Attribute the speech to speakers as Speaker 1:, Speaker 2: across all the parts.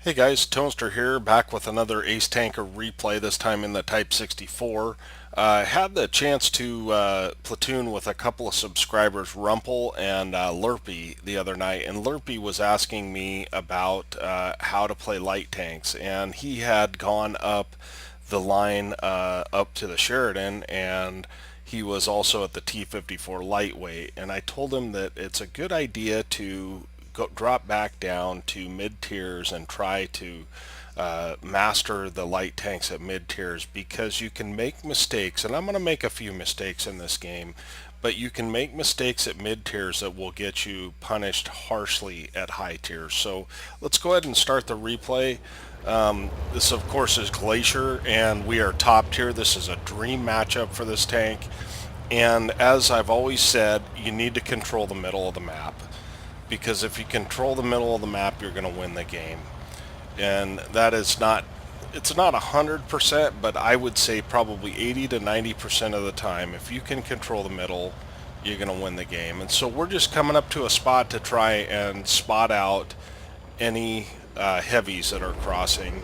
Speaker 1: Hey guys, Toaster here, back with another Ace Tanker replay, this time in the Type 64. Had the chance to platoon with a couple of subscribers, Rumple and Lurpy, the other night, and Lurpy was asking me about how to play light tanks, and he had gone up the line up to the Sheridan, and he was also at the T-54 lightweight, and I told him that it's a good idea to drop back down to mid tiers and try to master the light tanks at mid tiers, because you can make mistakes, and I'm going to make a few mistakes in this game, but you can make mistakes at mid tiers that will get you punished harshly at high tiers. So let's go ahead and start the replay. This of course is Glacier, and we are top tier. This is a dream matchup for this tank, and as I've always said, you need to control the middle of the map, because if you control the middle of the map, you're going to win the game. And that is not, it's not 100%, but I would say probably 80 to 90% of the time, if you can control the middle, you're going to win the game. And so we're just coming up to a spot to try and spot out any heavies that are crossing.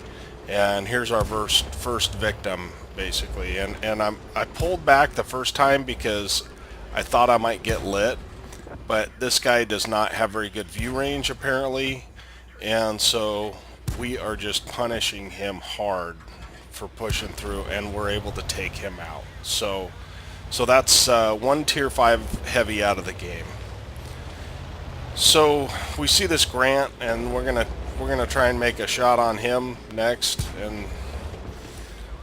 Speaker 1: And here's our first victim, basically. And I pulled back the first time because I thought I might get lit, but this guy does not have very good view range apparently, and so we are just punishing him hard for pushing through, and we're able to take him out. So that's one tier 5 heavy out of the game. So we see this Grant, and we're gonna try and make a shot on him next,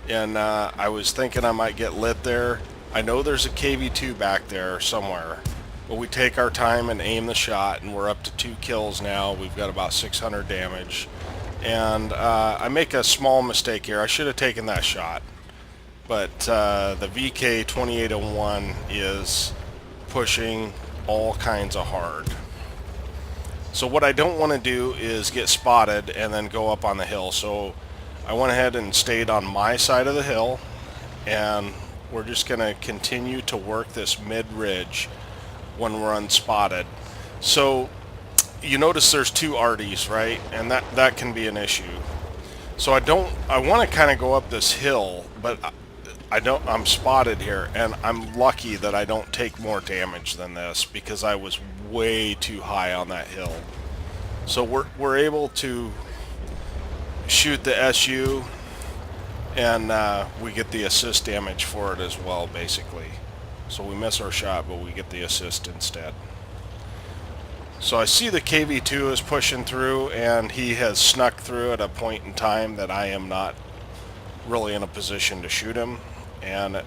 Speaker 1: and I was thinking I might get lit there. I know there's a KV2 back there somewhere, but we take our time and aim the shot, and we're up to 2 kills now. We've got about 600 damage, and I make a small mistake here. I should have taken that shot, but the VK 2801 is pushing all kinds of hard. So what I don't want to do is get spotted and then go up on the hill. So I went ahead and stayed on my side of the hill, and we're just going to continue to work this mid-ridge when we're unspotted. So you notice there's 2 arties, right? And that can be an issue. So I want to kind of go up this hill, but I'm spotted here, and I'm lucky that I don't take more damage than this, because I was way too high on that hill. So we're able to shoot the SU, and we get the assist damage for it as well, basically. So we miss our shot, but we get the assist instead. So I see the KV2 is pushing through, and he has snuck through at a point in time that I am not really in a position to shoot him. And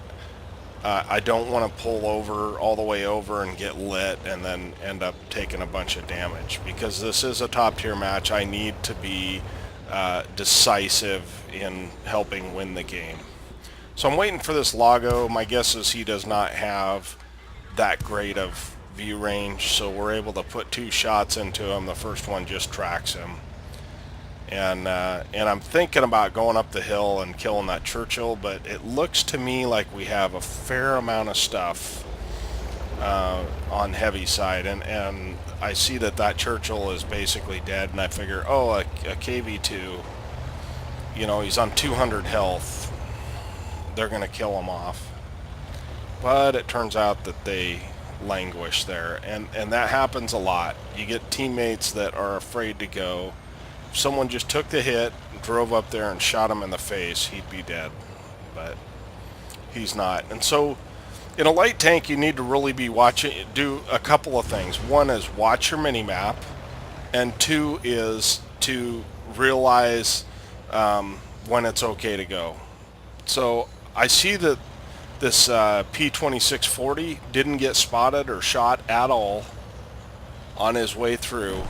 Speaker 1: I don't want to pull over all the way over and get lit and then end up taking a bunch of damage, because this is a top tier match. I need to be decisive in helping win the game. So I'm waiting for this Lago. My guess is he does not have that great of view range, so we're able to put 2 shots into him. The first one just tracks him. And I'm thinking about going up the hill and killing that Churchill, but it looks to me like we have a fair amount of stuff on heavy side, and I see that Churchill is basically dead, and I figure, oh, a KV2, you know, he's on 200 health. They're going to kill him off. But it turns out that they languish there, and that happens a lot. You get teammates that are afraid to go. If someone just took the hit, drove up there and shot him in the face, he'd be dead. But he's not. And so in a light tank, you need to really be do a couple of things. One is watch your mini-map, and 2 is to realize when it's okay to go. So I see that this P2640 didn't get spotted or shot at all on his way through,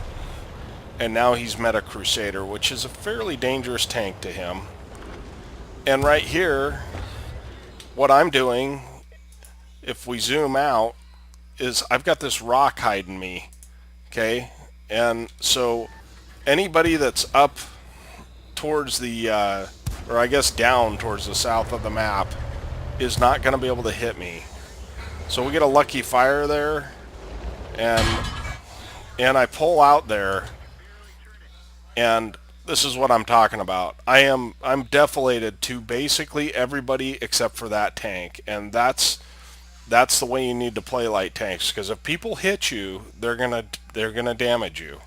Speaker 1: and now he's met a Crusader, which is a fairly dangerous tank to him. And right here, what I'm doing, if we zoom out, is I've got this rock hiding me, okay? And so anybody that's up towards the, or I guess down towards the south of the map, is not going to be able to hit me. So we get a lucky fire there, and I pull out there, and this is what I'm talking about. I'm deflated to basically everybody except for that tank, and that's the way you need to play light tanks, because if people hit you, they're gonna damage you.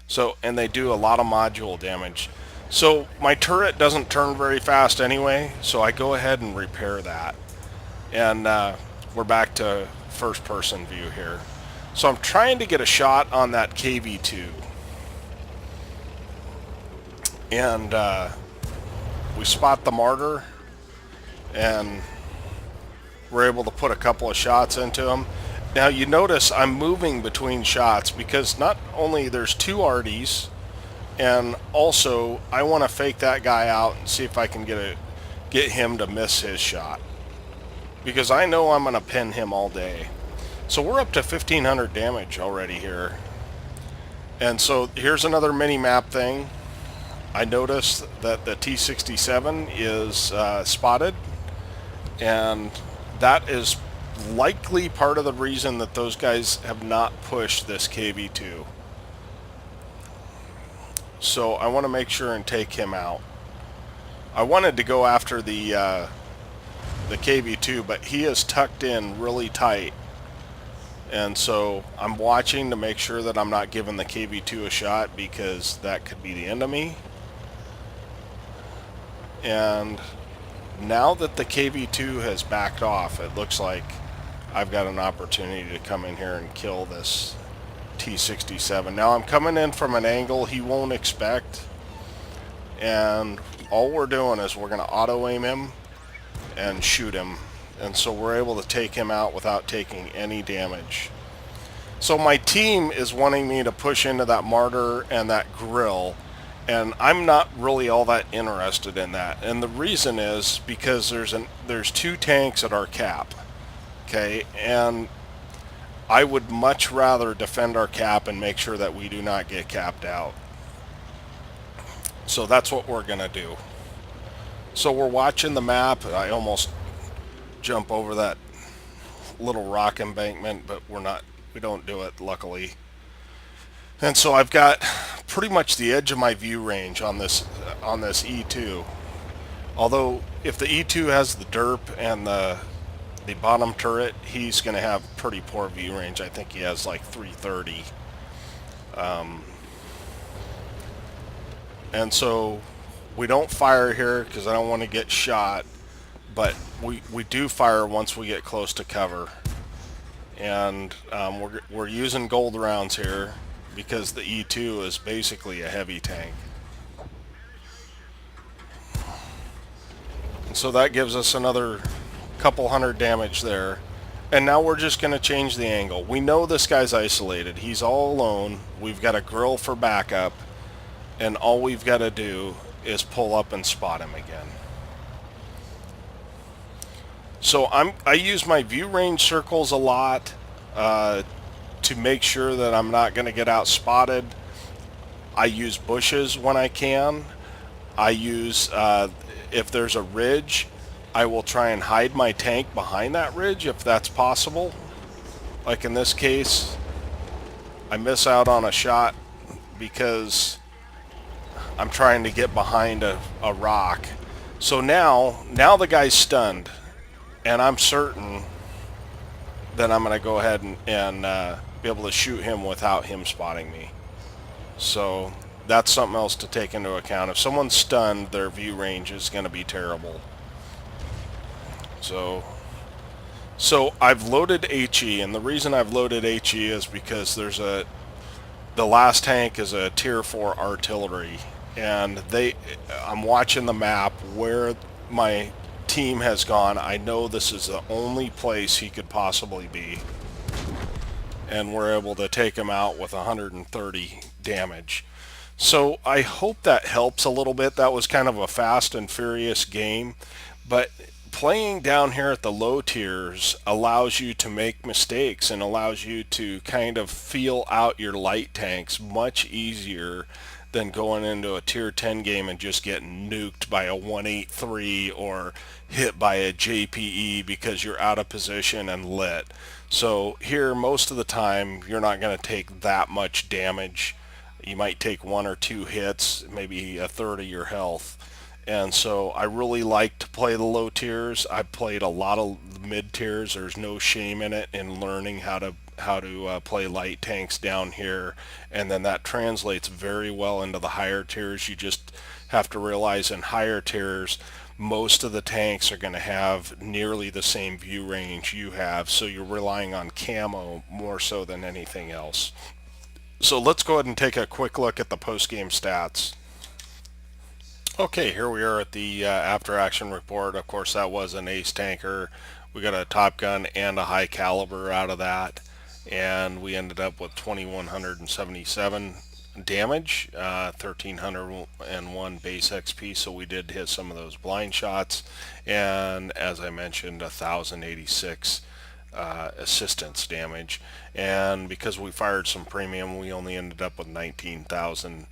Speaker 1: So, and they do a lot of module damage. So my turret doesn't turn very fast anyway, so I go ahead and repair that. And we're back to first person view here. So I'm trying to get a shot on that KV2. And we spot the martyr, and we're able to put a couple of shots into him. Now you notice I'm moving between shots because not only there's two arties, and also I want to fake that guy out and see if I can get him to miss his shot, because I know I'm going to pin him all day. So we're up to 1500 damage already here. And so here's another mini map thing. I noticed that the T-67 is spotted, and that is likely part of the reason that those guys have not pushed this KV2. So I want to make sure and take him out. I wanted to go after the KV2, but he is tucked in really tight, and so I'm watching to make sure that I'm not giving the KV2 a shot, because that could be the end of me. And now that the KV2 has backed off, it looks like I've got an opportunity to come in here and kill this T-67. Now I'm coming in from an angle he won't expect, and all we're doing is we're going to auto aim him and shoot him, and so we're able to take him out without taking any damage. So my team is wanting me to push into that martyr and that grill, and I'm not really all that interested in that. And the reason is because there's two tanks at our cap, okay, and I would much rather defend our cap and make sure that we do not get capped out. So that's what we're gonna do. So we're watching the map. I almost jump over that little rock embankment, but we don't do it, luckily. And so I've got pretty much the edge of my view range on this E2. Although if the E2 has the derp and the bottom turret, he's going to have pretty poor view range. I think he has like 330. And so we don't fire here because I don't want to get shot, but we do fire once we get close to cover. And we're using gold rounds here because the E2 is basically a heavy tank. And so that gives us another couple hundred damage there. And now we're just going to change the angle. We know this guy's isolated. He's all alone. We've got a grill for backup. And all we've got to do is pull up and spot him again. So I use my view range circles a lot to make sure that I'm not going to get out spotted. I use bushes when I can. I use, if there's a ridge, I will try and hide my tank behind that ridge if that's possible. Like in this case, I miss out on a shot because I'm trying to get behind a rock. So now the guy's stunned, and I'm certain that I'm going to go ahead and be able to shoot him without him spotting me. So that's something else to take into account. If someone's stunned, their view range is going to be terrible. So I've loaded HE, and the reason I've loaded HE is because the last tank is a tier 4 artillery, and I'm watching the map where my team has gone. I know this is the only place he could possibly be, and we're able to take him out with 130 damage. So I hope that helps a little bit. That was kind of a fast and furious game, but playing down here at the low tiers allows you to make mistakes and allows you to kind of feel out your light tanks much easier than going into a tier 10 game and just getting nuked by a 183 or hit by a JPE because you're out of position and lit. So here, most of the time, you're not going to take that much damage. you might take one or two hits, maybe a third of your health. And so I really like to play the low tiers. I've played a lot of mid tiers. There's no shame in it in learning how to play light tanks down here, and then that translates very well into the higher tiers. You just have to realize in higher tiers, most of the tanks are going to have nearly the same view range you have, so you're relying on camo more so than anything else. So let's go ahead and take a quick look at the post-game stats. Okay, here we are at the after action report. Of course, that was an ace tanker. We got a Top Gun and a high caliber out of that, and we ended up with 2,177 damage, 1,301 base XP. So we did hit some of those blind shots, and as I mentioned, 1,086 assistance damage. And because we fired some premium, we only ended up with 19,000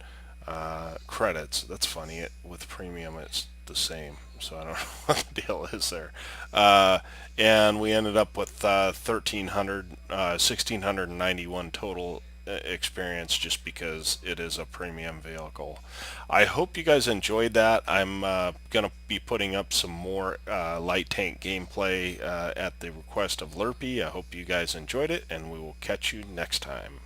Speaker 1: credits. That's funny. With premium, it's the same. So I don't know what the deal is there. And we ended up with 1,691 total experience just because it is a premium vehicle. I hope you guys enjoyed that. I'm going to be putting up some more light tank gameplay at the request of Lurpy. I hope you guys enjoyed it, and we will catch you next time.